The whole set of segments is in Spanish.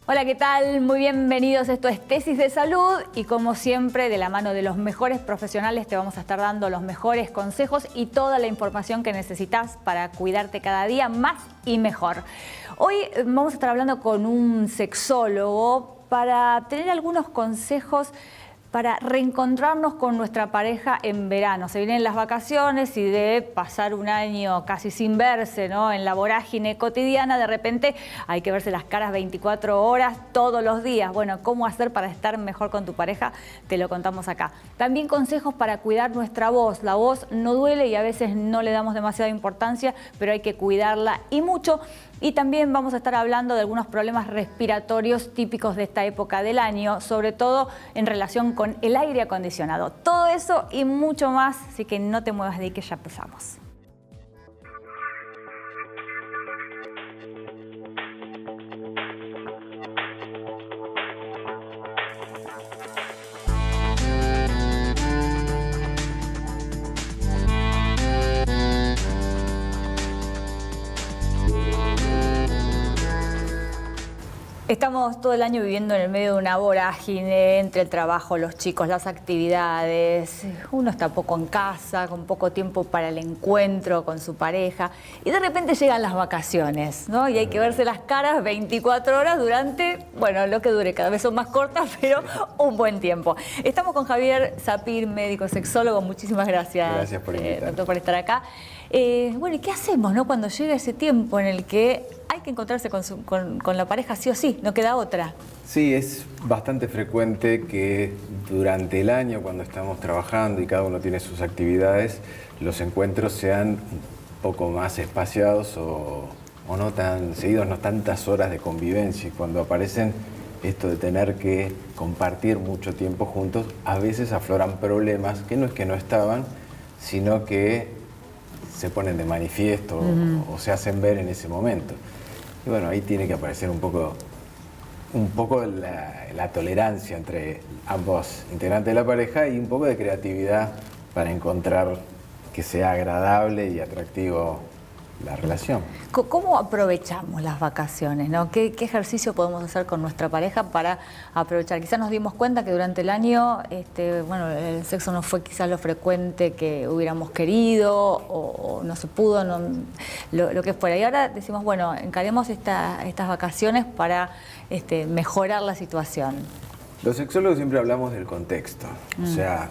Hola, ¿qué tal? Muy bienvenidos. Esto es Tesis de Salud y como siempre, de la mano de los mejores profesionales te vamos a estar dando los mejores consejos y toda la información que necesitas para cuidarte cada día más y mejor. Hoy vamos a estar hablando con un sexólogo para tener algunos consejos para reencontrarnos con nuestra pareja en verano. Se vienen las vacaciones y de pasar un año casi sin verse, ¿no? En la vorágine cotidiana, de repente hay que verse las caras 24 horas todos los días. Bueno, ¿cómo hacer para estar mejor con tu pareja? Te lo contamos acá. También consejos para cuidar nuestra voz. La voz no duele y a veces no le damos demasiada importancia, pero hay que cuidarla y mucho. Y también vamos a estar hablando de algunos problemas respiratorios típicos de esta época del año, sobre todo en relación con el aire acondicionado. Todo eso y mucho más, así que no te muevas de ahí que ya empezamos. Estamos todo el año viviendo en el medio de una vorágine entre el trabajo, los chicos, las actividades. Uno está poco en casa, con poco tiempo para el encuentro con su pareja. Y de repente llegan las vacaciones, ¿no? Y hay que verse las caras 24 horas durante, bueno, lo que dure. Cada vez son más cortas, pero un buen tiempo. Estamos con Javier Sapir, médico sexólogo. Muchísimas gracias. Gracias por invitarme. Doctor, por estar acá. Bueno, ¿y qué hacemos, no? Cuando llega ese tiempo en el que hay que encontrarse con la pareja sí o sí, no queda otra. Sí, es bastante frecuente que durante el año, cuando estamos trabajando y cada uno tiene sus actividades, los encuentros sean un poco más espaciados o no tan seguidos, no tantas horas de convivencia. Y cuando aparecen esto de tener que compartir mucho tiempo juntos, a veces afloran problemas que no es que no estaban, sino que se ponen de manifiesto o se hacen ver en ese momento. Y bueno, ahí tiene que aparecer un poco la tolerancia entre ambos integrantes de la pareja y un poco de creatividad para encontrar que sea agradable y atractivo la relación. ¿Cómo aprovechamos las vacaciones, ¿no? ¿Qué ejercicio podemos hacer con nuestra pareja para aprovechar? Quizás nos dimos cuenta que durante el año bueno, el sexo no fue quizás lo frecuente que hubiéramos querido o no se pudo, lo que fuera. Y ahora decimos, bueno, encaremos estas vacaciones para mejorar la situación. Los sexólogos siempre hablamos del contexto. O sea,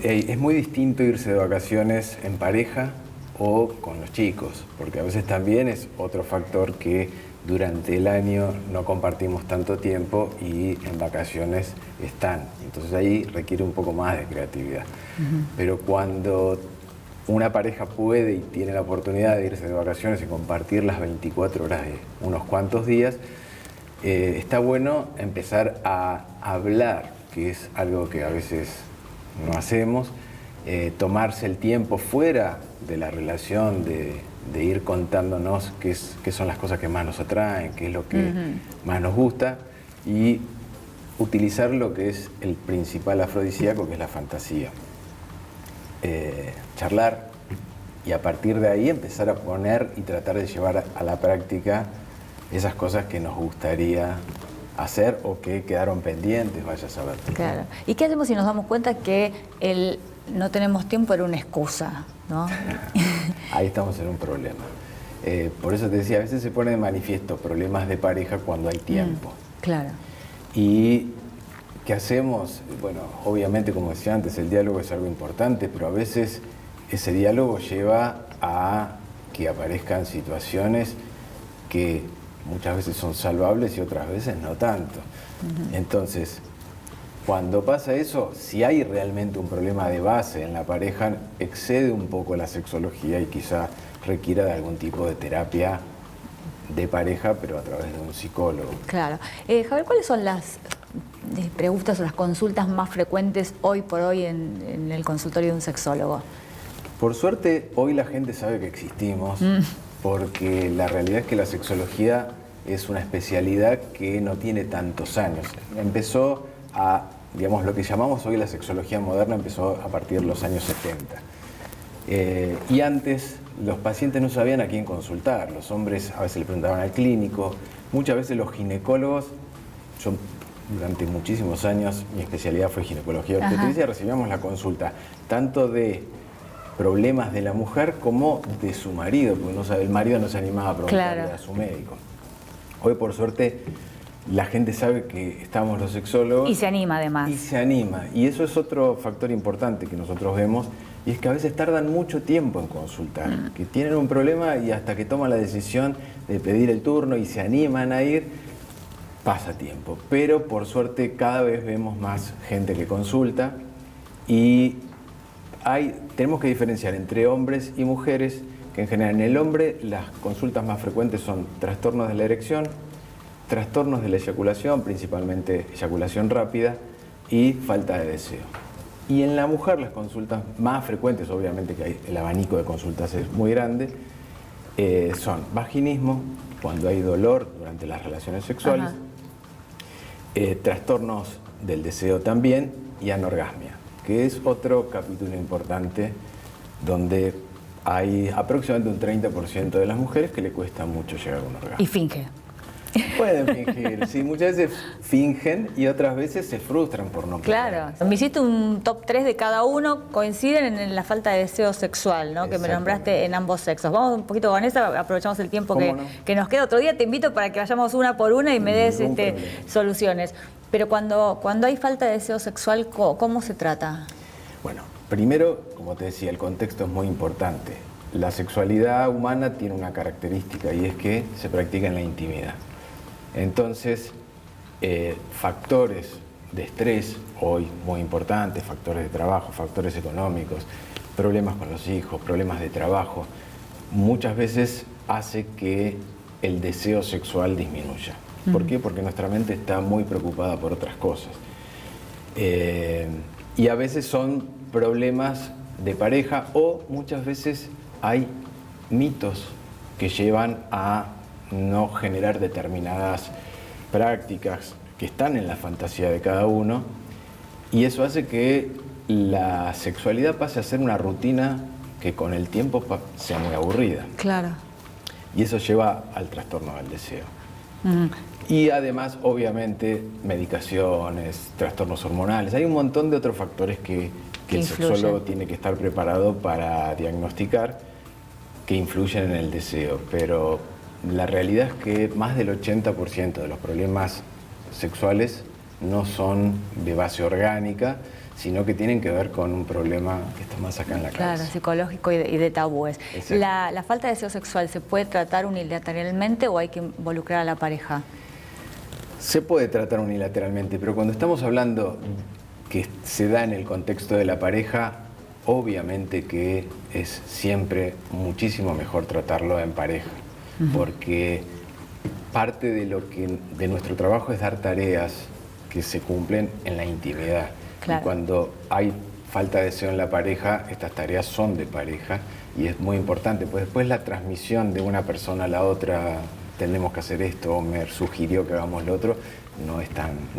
es muy distinto irse de vacaciones en pareja o con los chicos, porque a veces también es otro factor que durante el año no compartimos tanto tiempo y en vacaciones están. Entonces ahí requiere un poco más de creatividad. Pero cuando una pareja puede y tiene la oportunidad de irse de vacaciones y compartir las 24 horas de unos cuantos días, está bueno empezar a hablar, que es algo que a veces no hacemos, tomarse el tiempo fuera de la relación, de ir contándonos qué son las cosas que más nos atraen, qué es lo que más nos gusta, y utilizar lo que es el principal afrodisíaco, que es la fantasía. Charlar y a partir de ahí empezar a poner y tratar de llevar a la práctica esas cosas que nos gustaría hacer o que quedaron pendientes, vaya a saber. Claro. ¿Y qué hacemos si nos damos cuenta que no tenemos tiempo era una excusa, ¿no? Ahí estamos en un problema. Por eso te decía, a veces se pone de manifiesto problemas de pareja cuando hay tiempo. Claro. ¿Y qué hacemos? Bueno, obviamente, como decía antes, el diálogo es algo importante, pero a veces ese diálogo lleva a que aparezcan situaciones que muchas veces son salvables y otras veces no tanto. Entonces, cuando pasa eso, si hay realmente un problema de base en la pareja, excede un poco la sexología y quizá requiera de algún tipo de terapia de pareja, pero a través de un psicólogo. Claro. Javier, ¿cuáles son las preguntas o las consultas más frecuentes hoy por hoy en el consultorio de un sexólogo? Por suerte, hoy la gente sabe que existimos, porque la realidad es que la sexología es una especialidad que no tiene tantos años. Empezó digamos, lo que llamamos hoy la sexología moderna empezó a partir de los años 70. Y antes los pacientes no sabían a quién consultar. Los hombres a veces le preguntaban al clínico. Muchas veces los ginecólogos, yo durante muchísimos años, mi especialidad fue ginecología obstetricia, recibíamos la consulta tanto de problemas de la mujer como de su marido, porque el marido no se animaba a preguntarle a su médico. Hoy, por suerte, la gente sabe que estamos los sexólogos. Y se anima además. Y se anima. Y eso es otro factor importante que nosotros vemos, y es que a veces tardan mucho tiempo en consultar, que tienen un problema y hasta que toman la decisión de pedir el turno y se animan a ir, pasa tiempo. Pero por suerte cada vez vemos más gente que consulta y tenemos que diferenciar entre hombres y mujeres, que en general en el hombre las consultas más frecuentes son trastornos de la erección, trastornos de la eyaculación, principalmente eyaculación rápida, y falta de deseo. Y en la mujer las consultas más frecuentes, obviamente que el abanico de consultas es muy grande, son vaginismo, cuando hay dolor durante las relaciones sexuales, trastornos del deseo también, y anorgasmia, que es otro capítulo importante donde hay aproximadamente un 30% de las mujeres que le cuesta mucho llegar a un orgasmo. Y finge. Pueden fingir, sí, muchas veces fingen y otras veces se frustran por no poder. Claro. Me hiciste un top 3 de cada uno, coinciden en la falta de deseo sexual, ¿no? Que me nombraste en ambos sexos. Vamos un poquito con eso, aprovechamos el tiempo que nos queda. Otro día te invito para que vayamos una por una y me des soluciones. Pero cuando hay falta de deseo sexual, ¿cómo se trata? Bueno, primero, como te decía, el contexto es muy importante. La sexualidad humana tiene una característica y es que se practica en la intimidad. Entonces, factores de estrés, hoy muy importantes, factores de trabajo, factores económicos, problemas con los hijos, problemas de trabajo, muchas veces hace que el deseo sexual disminuya. ¿Por qué? Porque nuestra mente está muy preocupada por otras cosas. Y a veces son problemas de pareja o muchas veces hay mitos que llevan a no generar determinadas prácticas que están en la fantasía de cada uno, y eso hace que la sexualidad pase a ser una rutina que con el tiempo sea muy aburrida. Claro. Y eso lleva al trastorno del deseo. Y además, obviamente, medicaciones, trastornos hormonales. Hay un montón de otros factores que el sexólogo tiene que estar preparado para diagnosticar, que influyen en el deseo. Pero la realidad es que más del 80% de los problemas sexuales no son de base orgánica, sino que tienen que ver con un problema que está más acá en la cabeza. Claro, psicológico y de tabúes. ¿La falta de deseo sexual se puede tratar unilateralmente o hay que involucrar a la pareja? Se puede tratar unilateralmente, pero cuando estamos hablando que se da en el contexto de la pareja, obviamente que es siempre muchísimo mejor tratarlo en pareja, porque parte de nuestro trabajo es dar tareas que se cumplen en la intimidad. Claro. Y cuando hay falta de deseo en la pareja, estas tareas son de pareja y es muy importante, pues después la transmisión de una persona a la otra, tenemos que hacer esto, o me sugirió que hagamos lo otro, no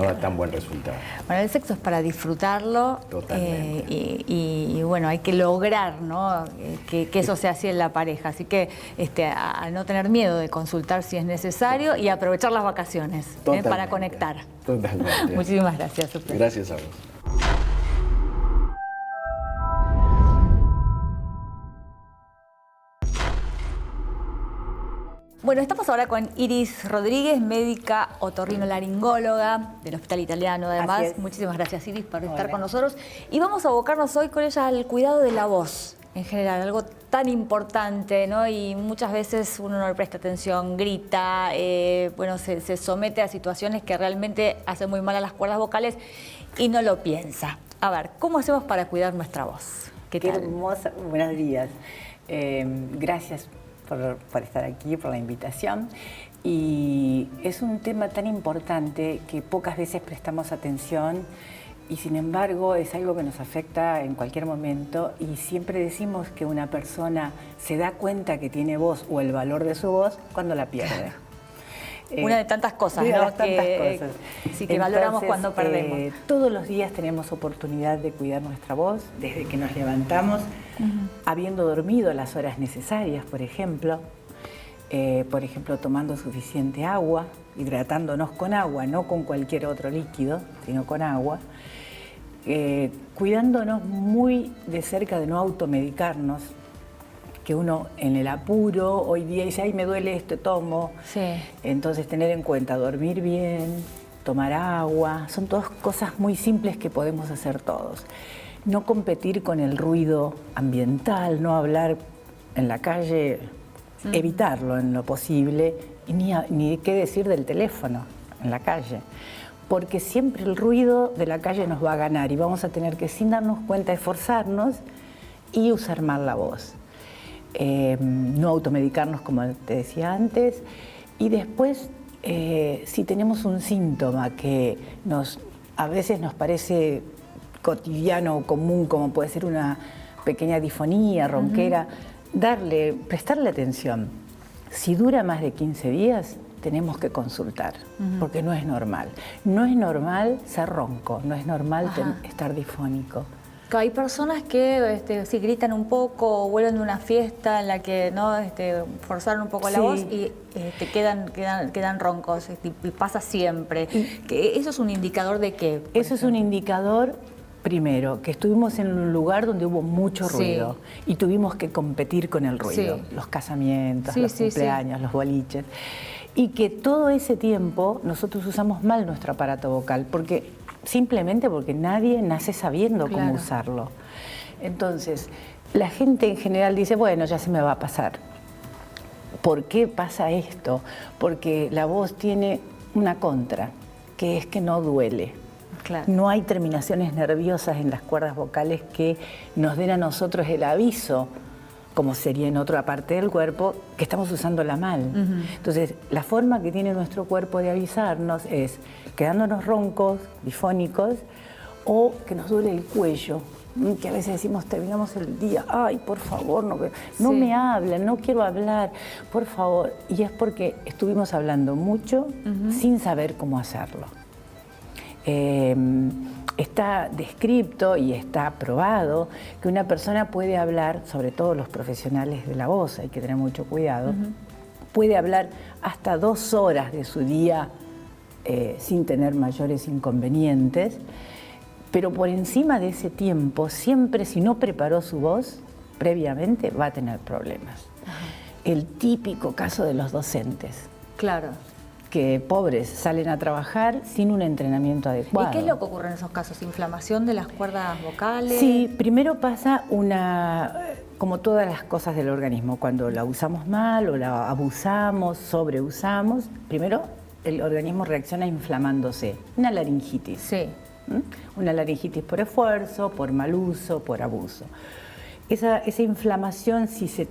da tan buen resultado. Bueno, el sexo es para disfrutarlo. Totalmente. Y bueno, hay que lograr, ¿no? que eso sea así en la pareja. Así que a no tener miedo de consultar si es necesario y aprovechar las vacaciones para conectar. Totalmente. Muchísimas gracias. Super. Gracias a vos. Bueno, estamos ahora con Iris Rodríguez, médica otorrinolaringóloga del Hospital Italiano, además. Muchísimas gracias, Iris, por estar con nosotros. Y vamos a abocarnos hoy con ella al cuidado de la voz, en general, algo tan importante, ¿no? Y muchas veces uno no le presta atención, grita, se somete a situaciones que realmente hacen muy mal a las cuerdas vocales y no lo piensa. A ver, ¿cómo hacemos para cuidar nuestra voz? Qué hermosa. Buenos días. Gracias por estar aquí, por la invitación. Y es un tema tan importante que pocas veces prestamos atención y sin embargo es algo que nos afecta en cualquier momento y siempre decimos que una persona se da cuenta que tiene voz o el valor de su voz cuando la pierde. Una de tantas cosas, de ¿no? las tantas cosas. Sí, que valoramos cuando perdemos. Todos los días tenemos oportunidad de cuidar nuestra voz, desde que nos levantamos, habiendo dormido las horas necesarias, por ejemplo, tomando suficiente agua, hidratándonos con agua, no con cualquier otro líquido, sino con agua, cuidándonos muy de cerca de no automedicarnos, que uno en el apuro hoy día dice, ay, me duele esto, tomo. Sí. Entonces tener en cuenta dormir bien, tomar agua, son todas cosas muy simples que podemos hacer todos. No competir con el ruido ambiental, no hablar en la calle, evitarlo en lo posible, y ni qué decir del teléfono en la calle. Porque siempre el ruido de la calle nos va a ganar y vamos a tener que, sin darnos cuenta, esforzarnos y usar mal la voz. No automedicarnos, como te decía antes, y después, si tenemos un síntoma que a veces nos parece cotidiano o común, como puede ser una pequeña difonía, ronquera, prestarle atención. Si dura más de 15 días, tenemos que consultar, porque no es normal. No es normal ser ronco, no es normal estar difónico. Hay personas que sí gritan un poco o vuelven de una fiesta en la que no forzaron un poco la voz y quedan roncos y pasa siempre. ¿Eso es un indicador de qué? Eso es un indicador, primero, que estuvimos en un lugar donde hubo mucho ruido y tuvimos que competir con el ruido. Los casamientos, los cumpleaños, los boliches. Y que todo ese tiempo nosotros usamos mal nuestro aparato vocal, simplemente porque nadie nace sabiendo cómo usarlo. Entonces, la gente en general dice, bueno, ya se me va a pasar. ¿Por qué pasa esto? Porque la voz tiene una contra, que es que no duele. Claro. No hay terminaciones nerviosas en las cuerdas vocales que nos den a nosotros el aviso, como sería en otra parte del cuerpo, que estamos usándola mal. Entonces, la forma que tiene nuestro cuerpo de avisarnos es quedándonos roncos, difónicos, o que nos duele el cuello, que a veces decimos, terminamos el día, ay, por favor, no me hablan, no quiero hablar, por favor. Y es porque estuvimos hablando mucho sin saber cómo hacerlo. Está descrito y está probado que una persona puede hablar, sobre todo los profesionales de la voz, hay que tener mucho cuidado, puede hablar hasta 2 horas de su día sin tener mayores inconvenientes, pero por encima de ese tiempo, siempre si no preparó su voz previamente, va a tener problemas. El típico caso de los docentes. Claro. Que pobres salen a trabajar sin un entrenamiento adecuado. ¿Y qué es lo que ocurre en esos casos? ¿Inflamación de las cuerdas vocales? Sí, primero pasa como todas las cosas del organismo, cuando la usamos mal o la abusamos, sobreusamos, primero el organismo reacciona inflamándose. Una laringitis. Sí. Una laringitis por esfuerzo, por mal uso, por abuso. Esa inflamación, si se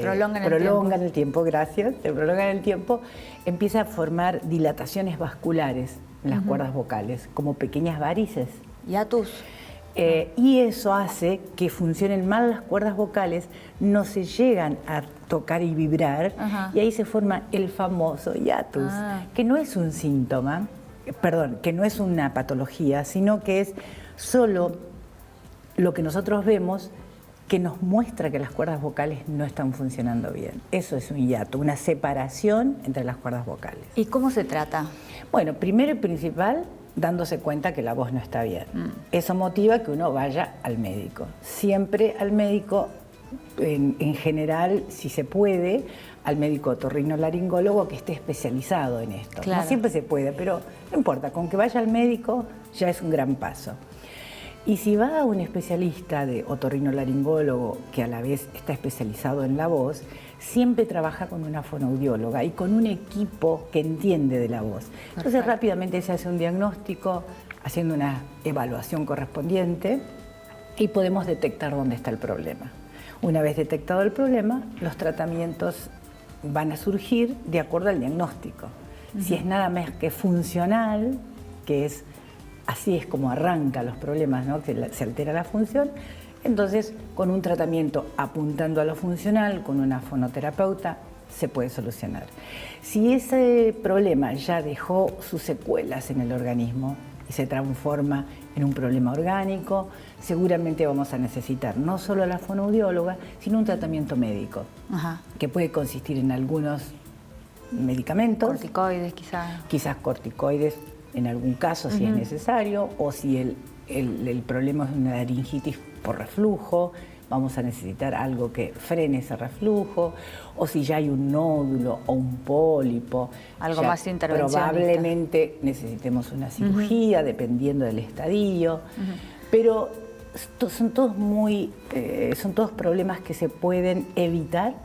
prolonga en el tiempo, gracias, se prolonga en el tiempo, empieza a formar dilataciones vasculares en las cuerdas vocales, como pequeñas varices. Hiatus. Y eso hace que funcionen mal las cuerdas vocales, no se llegan a tocar y vibrar, y ahí se forma el famoso hiatus, que no es un síntoma, que no es una patología, sino que es solo lo que nosotros vemos que nos muestra que las cuerdas vocales no están funcionando bien. Eso es un hiato, una separación entre las cuerdas vocales. ¿Y cómo se trata? Bueno, primero y principal, dándose cuenta que la voz no está bien. Eso motiva que uno vaya al médico. Siempre al médico, en general, si se puede, al médico otorrinolaringólogo que esté especializado en esto. Claro. No siempre se puede, pero no importa, con que vaya al médico ya es un gran paso. Y si va a un especialista de otorrinolaringólogo que a la vez está especializado en la voz, siempre trabaja con una fonoaudióloga y con un equipo que entiende de la voz. Entonces rápidamente se hace un diagnóstico, haciendo una evaluación correspondiente y podemos detectar dónde está el problema. Una vez detectado el problema, los tratamientos van a surgir de acuerdo al diagnóstico. Si es nada más que funcional, que es así es como arrancan los problemas, ¿no? Que se altera la función, entonces con un tratamiento apuntando a lo funcional, con una fonoterapeuta, se puede solucionar. Si ese problema ya dejó sus secuelas en el organismo y se transforma en un problema orgánico, seguramente vamos a necesitar no solo a la fonoaudióloga, sino un tratamiento médico, que puede consistir en algunos medicamentos. Corticoides quizás. Quizás corticoides en algún caso si es necesario, o si el problema es una laringitis por reflujo, vamos a necesitar algo que frene ese reflujo, o si ya hay un nódulo o un pólipo, algo más intervencionista. Probablemente necesitemos una cirugía, dependiendo del estadio, pero son todos problemas que se pueden evitar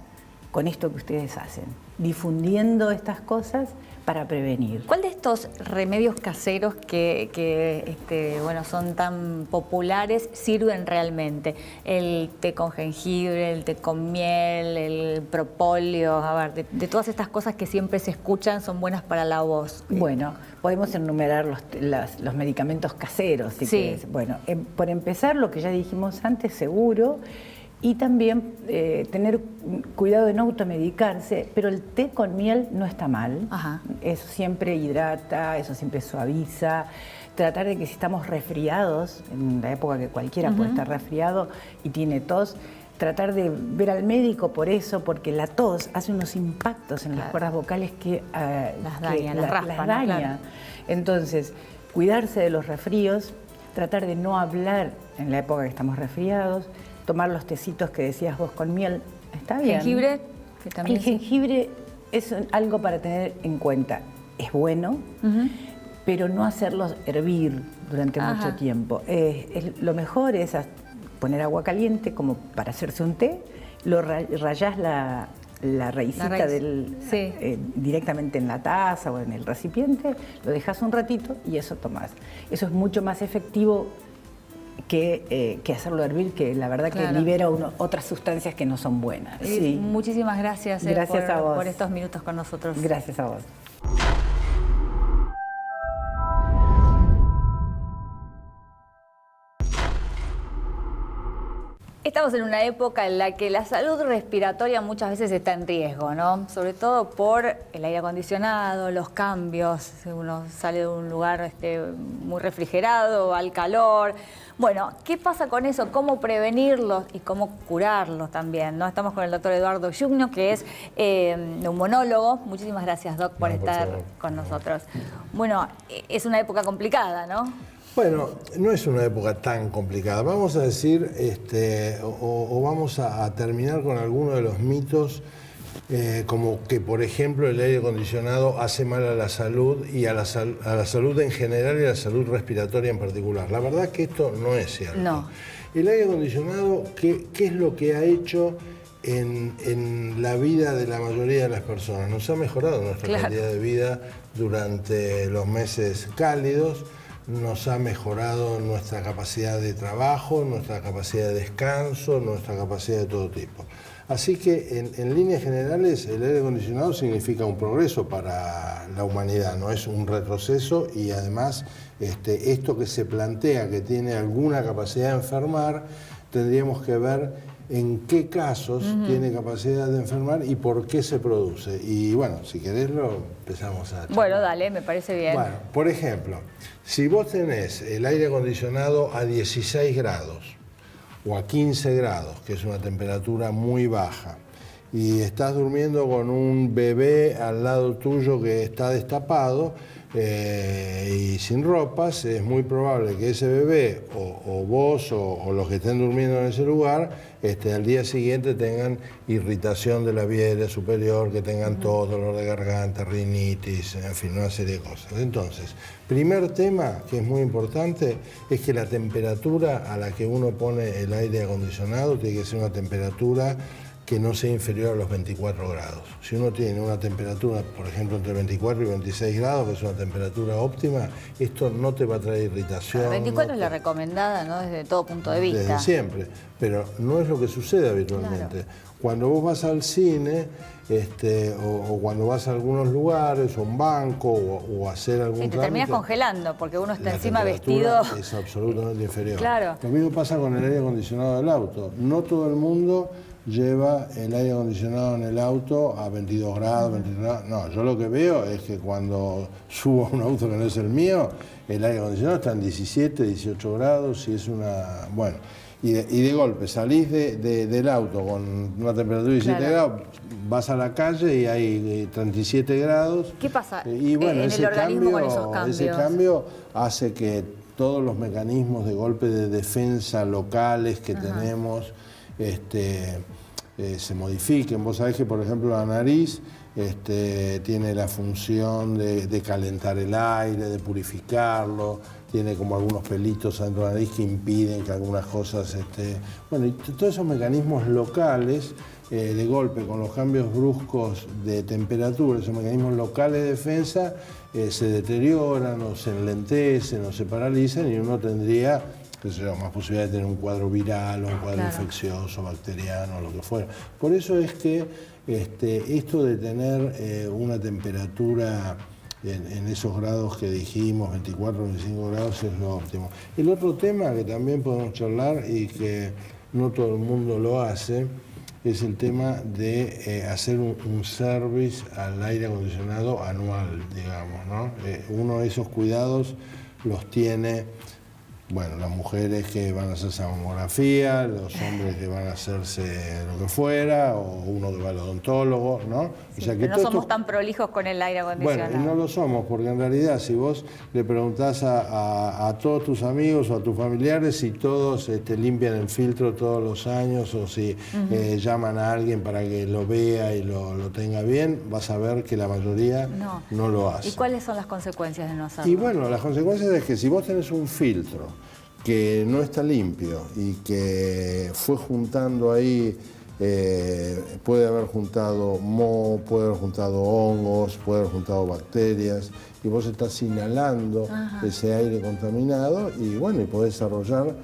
con esto que ustedes hacen, difundiendo estas cosas para prevenir. ¿Cuál de estos remedios caseros que bueno, son tan populares sirven realmente? El té con jengibre, el té con miel, el propóleo, a ver, de todas estas cosas que siempre se escuchan, son buenas para la voz. Bueno, podemos enumerar los medicamentos caseros, si querés. Bueno, por empezar, lo que ya dijimos antes, seguro. Y también tener cuidado de no automedicarse, pero el té con miel no está mal. Eso siempre hidrata, eso siempre suaviza. Tratar de que si estamos resfriados, en la época que cualquiera puede estar resfriado y tiene tos, tratar de ver al médico por eso, porque la tos hace unos impactos en las cuerdas vocales que las daña, las raspa, daña. ¿no? Claro. Entonces, cuidarse de los resfríos, tratar de no hablar en la época que estamos resfriados, tomar los tecitos que decías vos con miel, está bien. ¿Jengibre? Que también el jengibre es algo para tener en cuenta. Es bueno, pero no hacerlo hervir durante mucho tiempo. Lo mejor es poner agua caliente como para hacerse un té, rayás la raicita directamente en la taza o en el recipiente, lo dejas un ratito y eso tomás. Eso es mucho más efectivo que hacerlo hervir, que la verdad que libera otras sustancias que no son buenas. Sí. Muchísimas gracias, gracias a vos por estos minutos con nosotros. Gracias a vos. Estamos en una época en la que la salud respiratoria muchas veces está en riesgo, ¿no? Sobre todo por el aire acondicionado, los cambios, uno sale de un lugar muy refrigerado al calor. Bueno, ¿qué pasa con eso? ¿Cómo prevenirlos y cómo curarlos también, ¿no? Estamos con el doctor Eduardo Giugno, que es neumonólogo. Muchísimas gracias, Doc, por estar con nosotros. Bueno, es una época complicada, ¿no? Bueno, no es una época tan complicada. Vamos a decir, o vamos a terminar con algunos de los mitos, como que, por ejemplo, el aire acondicionado hace mal a la salud y a la salud en general y a la salud respiratoria en particular. La verdad es que esto no es cierto. No. El aire acondicionado, ¿qué es lo que ha hecho en la vida de la mayoría de las personas? Nos ha mejorado nuestra calidad de vida durante los meses cálidos. Nos ha mejorado nuestra capacidad de trabajo, nuestra capacidad de descanso, nuestra capacidad de todo tipo. Así que, en líneas generales, el aire acondicionado significa un progreso para la humanidad, no es un retroceso, y además esto que se plantea que tiene alguna capacidad de enfermar, tendríamos que ver en qué casos tiene capacidad de enfermar y por qué se produce. Y bueno, si querés lo empezamos a charlar. Bueno, dale, me parece bien. Bueno, por ejemplo, si vos tenés el aire acondicionado a 16 grados o a 15 grados, que es una temperatura muy baja, y estás durmiendo con un bebé al lado tuyo que está destapado y sin ropas, es muy probable que ese bebé o vos o los que estén durmiendo en ese lugar al día siguiente tengan irritación de la vía aérea superior, que tengan tos, dolor de garganta, rinitis, en fin, una serie de cosas. Entonces, primer tema que es muy importante es que la temperatura a la que uno pone el aire acondicionado tiene que ser una temperatura que no sea inferior a los 24 grados. Si uno tiene una temperatura, por ejemplo, entre 24 y 26 grados, que es una temperatura óptima, esto no te va a traer irritación. 24 es la recomendada, ¿no? Desde todo punto de vista. Desde siempre, pero no es lo que sucede habitualmente. Cuando vos vas al cine, o cuando vas a algunos lugares, o a un banco, o a hacer algún trámite, te terminas congelando, porque uno está encima temperatura vestido. Es absolutamente inferior. Claro. Lo mismo pasa con el aire acondicionado del auto. No todo el mundo lleva el aire acondicionado en el auto a 22 grados, 23 grados. No, yo lo que veo es que cuando subo a un auto que no es el mío, el aire acondicionado está en 17, 18 grados y es una... Bueno, y de golpe salís del auto con una temperatura de 17 grados, vas a la calle y hay 37 grados. ¿Qué pasa Y bueno, en el organismo con esos cambios? Ese cambio hace que todos los mecanismos de golpe de defensa locales que tenemos se modifiquen. Vos sabés que, por ejemplo, la nariz tiene la función de calentar el aire, de purificarlo, tiene como algunos pelitos adentro de la nariz que impiden que algunas cosas... Bueno, y todos esos mecanismos locales, de golpe, con los cambios bruscos de temperatura, esos mecanismos locales de defensa, se deterioran o se enlentecen o se paralizan y uno tendría, qué sé yo, más posibilidad de tener un cuadro viral o un cuadro infeccioso, bacteriano, lo que fuera. Por eso es que esto de tener una temperatura en esos grados que dijimos, 24, 25 grados, es lo óptimo. El otro tema que también podemos charlar y que no todo el mundo lo hace, es el tema de hacer un service al aire acondicionado anual, digamos, ¿no? Uno de esos cuidados los tiene, bueno, las mujeres que van a hacerse mamografía, los hombres que van a hacerse lo que fuera, o uno que va al odontólogo, ¿no? Sí, o sea que no somos tan prolijos con el aire acondicionado. Bueno, y no lo somos, porque en realidad si vos le preguntás a todos tus amigos o a tus familiares si todos limpian el filtro todos los años o si llaman a alguien para que lo vea y lo tenga bien, vas a ver que la mayoría no lo hace. ¿Y cuáles son las consecuencias de no hacerlo? Y bueno, las consecuencias es que si vos tenés un filtro que no está limpio y que fue juntando ahí, puede haber juntado moho, puede haber juntado hongos, puede haber juntado bacterias, y vos estás inhalando ese aire contaminado y bueno, y podés desarrollar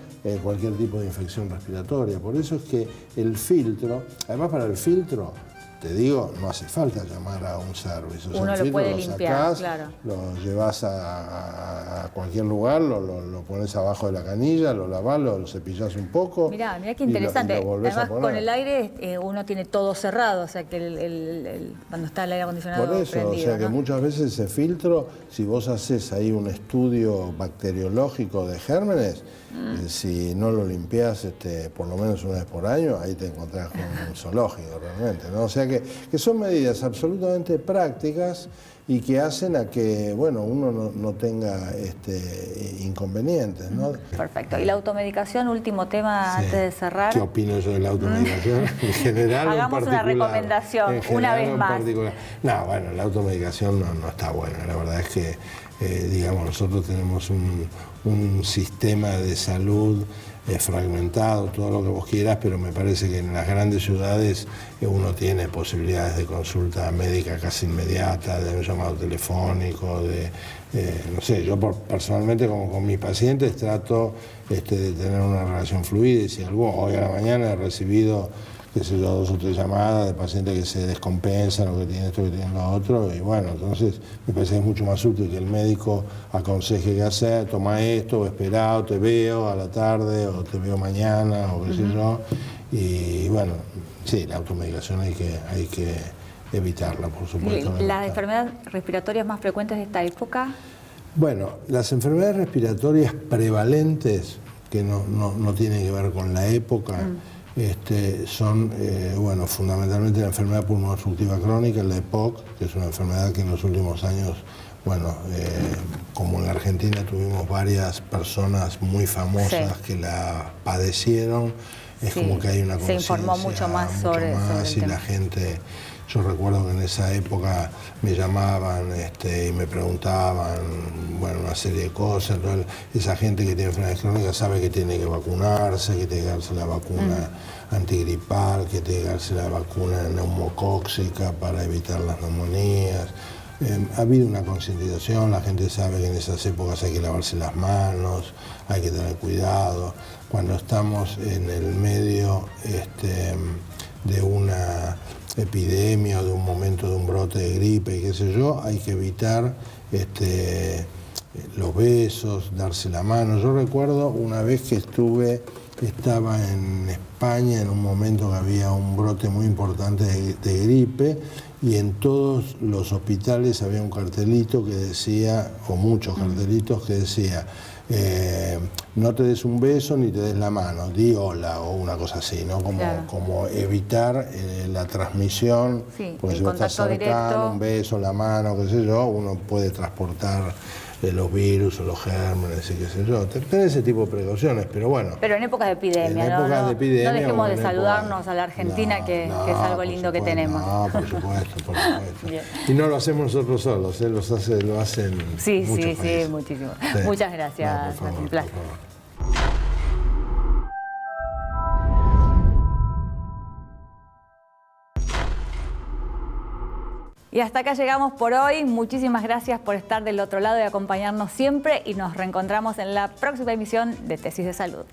cualquier tipo de infección respiratoria. Por eso es que el filtro, además para el filtro, te digo, no hace falta llamar a un service. O sea, uno lo puede limpiar, claro. Lo llevas a cualquier lugar, lo pones abajo de la canilla, lo lavás, lo cepillás un poco. Mirá qué interesante. Y lo volvés además, a poner. con el aire uno tiene todo cerrado, o sea que cuando está el aire acondicionado Por eso, prendido, o sea que ¿no? muchas veces ese filtro, si vos haces ahí un estudio bacteriológico de gérmenes, si no lo limpiás por lo menos una vez por año, ahí te encontrás con un zoológico realmente, ¿no? O sea que son medidas absolutamente prácticas y que hacen a que, bueno, uno no tenga inconvenientes, ¿no? Perfecto. ¿Y la automedicación, último tema antes de cerrar? ¿Qué opino yo de la automedicación? En general Hagamos o en particular. una recomendación, una vez más. No, bueno, la automedicación no está buena. La verdad es que, digamos, nosotros tenemos un sistema de salud fragmentado, todo lo que vos quieras, pero me parece que en las grandes ciudades uno tiene posibilidades de consulta médica casi inmediata, de un llamado telefónico, no sé, yo personalmente como con mis pacientes trato de tener una relación fluida y si hoy a la mañana he recibido, qué sé yo, 2 o 3 llamadas de pacientes que se descompensan o que tienen esto, que tienen lo otro, y bueno, entonces me parece que es mucho más útil que el médico aconseje qué hacer, toma esto, o espera, o te veo a la tarde, o te veo mañana, o qué sé yo, y bueno, sí, la automedicación hay que evitarla, por supuesto. ¿Las enfermedades respiratorias más frecuentes de esta época? Bueno, las enfermedades respiratorias prevalentes, que no tienen que ver con la época, son, bueno, fundamentalmente la enfermedad pulmonar obstructiva crónica, la EPOC, que es una enfermedad que en los últimos años, bueno, como en la Argentina tuvimos varias personas muy famosas que la padecieron, es como que hay una conciencia. Se informó mucho más sobre el y tema. la gente, yo recuerdo que en esa época me llamaban y me preguntaban, bueno, una serie de cosas. Entonces, esa gente que tiene enfermedades crónicas sabe que tiene que vacunarse, que tiene que darse la vacuna antigripal, que tiene que darse la vacuna neumocóxica para evitar las neumonías. Ha habido una concientización, la gente sabe que en esas épocas hay que lavarse las manos, hay que tener cuidado. Cuando estamos en el medio de una epidemia o de un momento de un brote de gripe y qué sé yo, hay que evitar los besos, darse la mano. Yo recuerdo una vez que estuve estaba en España en un momento que había un brote muy importante de gripe y en todos los hospitales había un cartelito que decía, o muchos cartelitos que decía, no te des un beso ni te des la mano, di hola o una cosa así, ¿no? Como, claro, como evitar la transmisión, sí, porque el si vos estás contacto cercano, directo. un beso, la mano, qué sé yo, uno puede transportar los virus o los gérmenes y qué sé yo. Tener ese tipo de precauciones, pero bueno. Pero en épocas de epidemia, En ¿no? épocas de epidemia, No dejemos o de en saludarnos época- a la Argentina, No, que no, es algo por lindo que supuesto, tenemos. No, por supuesto, por supuesto. Bien. Y no lo hacemos nosotros solos, lo hacen Sí, muchos sí, países. sí, muchísimo. Sí. Muchas gracias, No, por favor, un placer. por favor. Y hasta acá llegamos por hoy. Muchísimas gracias por estar del otro lado y acompañarnos siempre. Y nos reencontramos en la próxima emisión de Tesis de Salud.